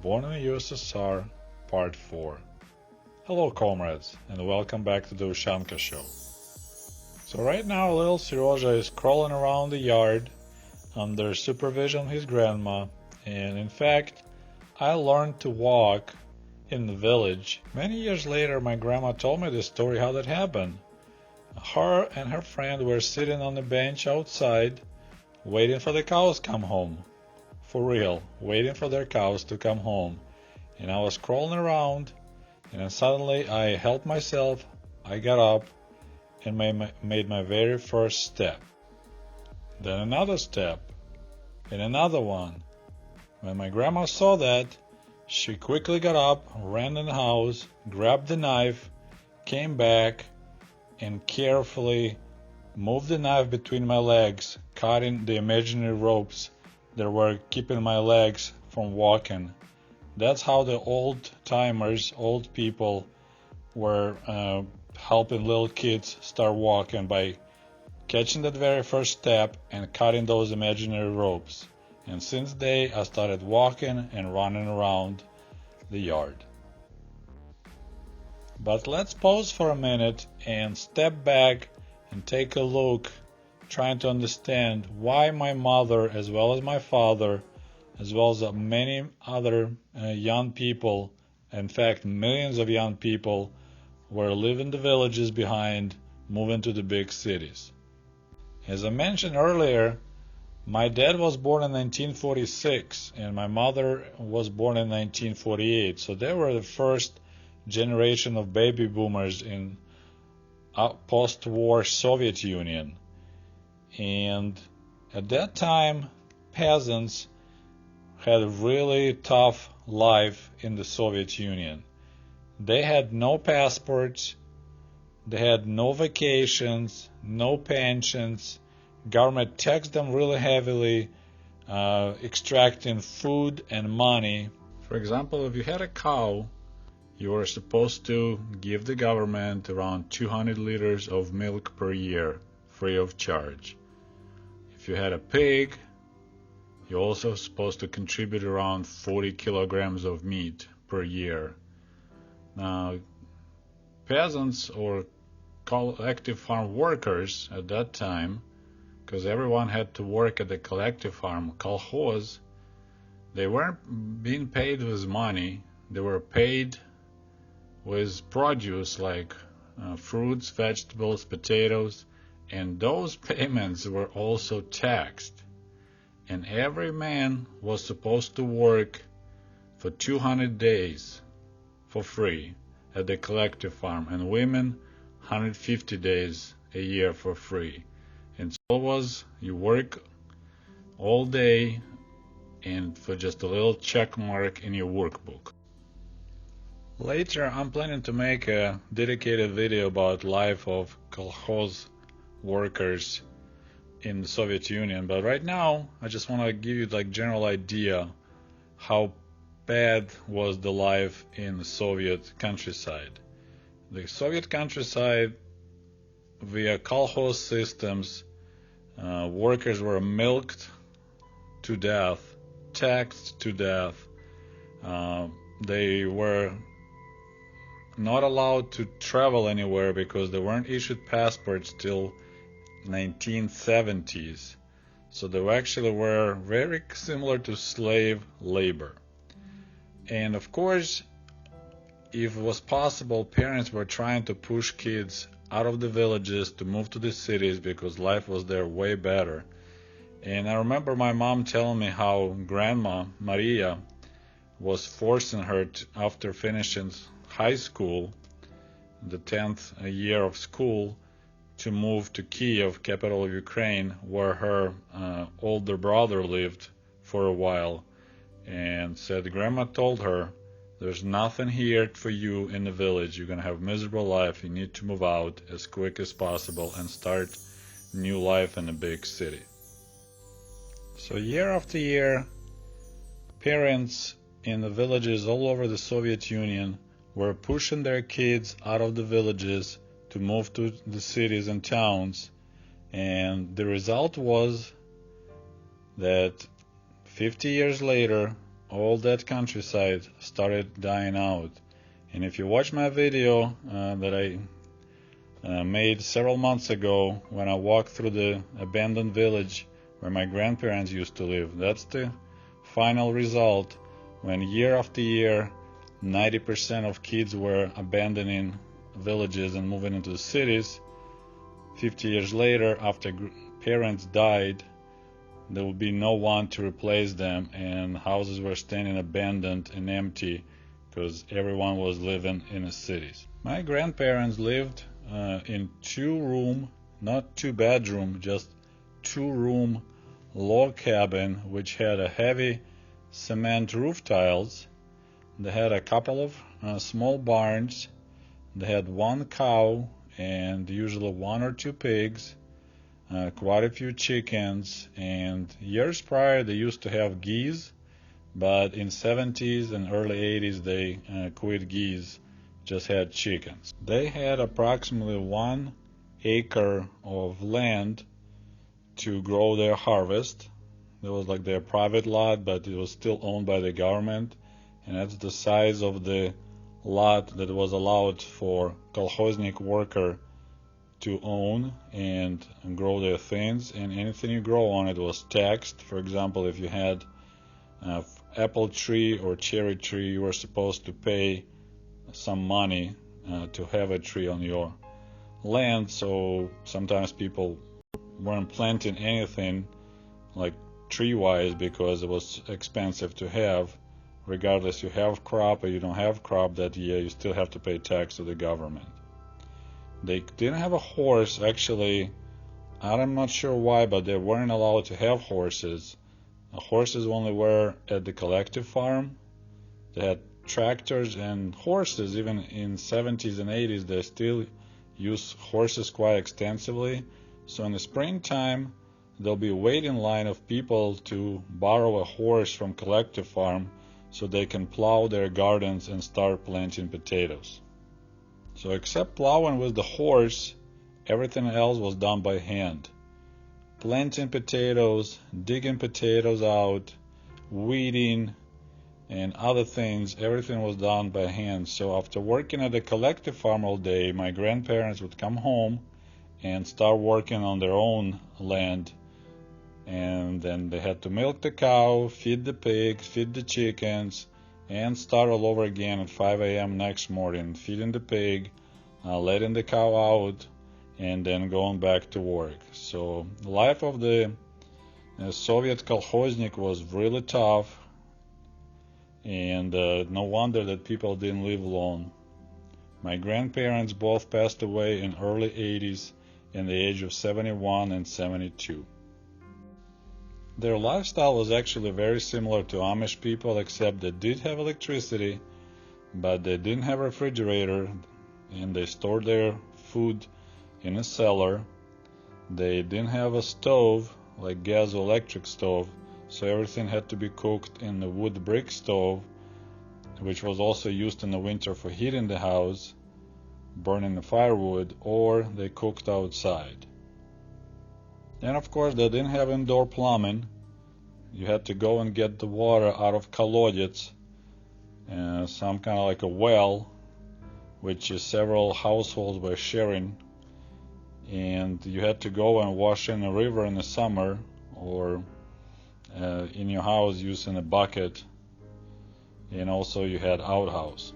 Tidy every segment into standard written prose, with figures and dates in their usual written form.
born in the USSR, Part 4. Hello comrades, and welcome back to the Ushanka Show. So right now little Serozha is crawling around the yard under supervision of his grandma, and in fact I learned to walk in the village. Many years later my grandma told me this story how that happened. Her and her friend were sitting on the bench outside waiting for the cows to come home. For real, waiting for their cows to come home. And I was crawling around, and then suddenly I helped myself, I got up, and made my very first step. Then another step, and another one. When my grandma saw that, she quickly got up, ran in the house, grabbed the knife, came back, and carefully moved the knife between my legs, cutting the imaginary ropes that were keeping my legs from walking. That's how the old-timers, old people, were helping little kids start walking, by catching that very first step and cutting those imaginary ropes. And since then, I started walking and running around the yard. But let's pause for a minute and step back and take a look, trying to understand why my mother, as well as my father, as well as many other young people, in fact millions of young people, were leaving the villages behind, moving to the big cities. As I mentioned earlier, my dad was born in 1946 and my mother was born in 1948, so they were the first generation of baby boomers in post-war Soviet Union. And at that time, peasants had a really tough life in the Soviet Union. They had no passports, they had no vacations, no pensions. Government taxed them really heavily, extracting food and money. For example, if you had a cow, you were supposed to give the government around 200 liters of milk per year, free of charge. If you had a pig, you're also supposed to contribute around 40 kilograms of meat per year. Now, peasants or collective farm workers at that time, because everyone had to work at the collective farm, kolkhoz, they weren't being paid with money, they were paid with produce like fruits, vegetables, potatoes, and those payments were also taxed. And every man was supposed to work for 200 days for free at the collective farm, and women 150 days a year for free. And so it was, you work all day and for just a little check mark in your workbook. Later I'm planning to make a dedicated video about life of kolkhoz workers in the Soviet Union, but right now I just want to give you like general idea how bad was the life in the Soviet countryside. The Soviet countryside, via kolkhoz systems, workers were milked to death, taxed to death. They were not allowed to travel anywhere because they weren't issued passports till 1970s. So they actually were very similar to slave labor. And of course, if it was possible, parents were trying to push kids out of the villages to move to the cities because life was there way better. And I remember my mom telling me how Grandma Maria was forcing her to, after finishing high school, the 10th year of school, to move to Kiev, capital of Ukraine, where her older brother lived for a while, and said Grandma told her, there's nothing here for you in the village, you're gonna have a miserable life, you need to move out as quick as possible and start new life in a big city. So year after year, parents in the villages all over the Soviet Union were pushing their kids out of the villages to move to the cities and towns, and the result was that 50 years later all that countryside started dying out. And if you watch my video that I made several months ago when I walked through the abandoned village where my grandparents used to live, that's the final result when year after year 90% of kids were abandoning villages and moving into the cities. 50 years later, after parents died, there would be no one to replace them, and houses were standing abandoned and empty because everyone was living in the cities. My grandparents lived in 2-room, not 2-bedroom, just 2-room log cabin, which had a heavy cement roof tiles. They had a couple of small barns. They had 1 cow and usually 1 or 2 pigs, quite a few chickens, and years prior they used to have geese, but in 70s and early 80s they quit geese, just had chickens. They had approximately 1 acre of land to grow their harvest. It was like their private lot, but it was still owned by the government, and that's the size of the lot that was allowed for kolkhoznik worker to own and grow their things. And anything you grow on it was taxed. For example, if you had an apple tree or cherry tree, you were supposed to pay some money to have a tree on your land. So sometimes people weren't planting anything like tree-wise because it was expensive to have. Regardless, you have crop or you don't have crop that year, you still have to pay tax to the government. They didn't have a horse. Actually, I'm not sure why, but they weren't allowed to have horses. Horses only were at the collective farm. They had tractors and horses. Even in 70s and 80s, they still use horses quite extensively. So in the springtime, there'll be a waiting line of people to borrow a horse from collective farm so they can plow their gardens and start planting potatoes. So except plowing with the horse, everything else was done by hand. Planting potatoes, digging potatoes out, weeding, and other things, everything was done by hand. So after working at the collective farm all day, my grandparents would come home and start working on their own land. And then they had to milk the cow, feed the pigs, feed the chickens, and start all over again at 5 a.m. next morning, feeding the pig, letting the cow out, and then going back to work. So the life of the Soviet kolkhoznik was really tough, and no wonder that people didn't live long. My grandparents both passed away in early 80s in the age of 71 and 72. Their lifestyle was actually very similar to Amish people, except they did have electricity, but they didn't have a refrigerator, and they stored their food in a cellar. They didn't have a stove, like gas or electric stove, so everything had to be cooked in the wood brick stove, which was also used in the winter for heating the house, burning the firewood, or they cooked outside. And of course they didn't have indoor plumbing. You had to go and get the water out of kolodets, some kind of like a well, which several households were sharing. And you had to go and wash in a river in the summer, or in your house using a bucket. And also you had outhouse.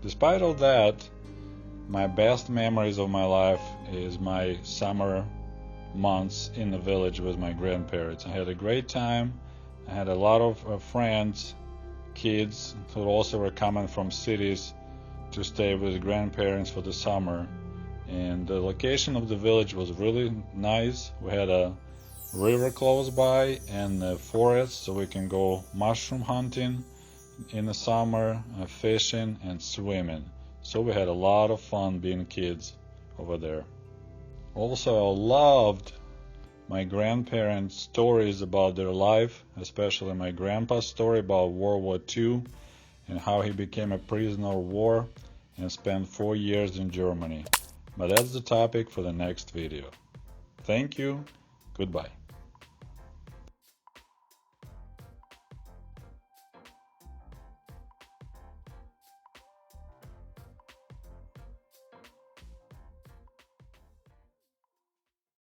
Despite all that, my best memories of my life is my summer months in the village with my grandparents. I had a great time. I had a lot of friends, kids who also were coming from cities to stay with grandparents for the summer. And the location of the village was really nice. We had a river close by and a forest, so we can go mushroom hunting in the summer, fishing and swimming. So we had a lot of fun being kids over there. Also, I loved my grandparents' stories about their life, especially my grandpa's story about World War II and how he became a prisoner of war and spent 4 years in Germany. But that's the topic for the next video. Thank you. Goodbye.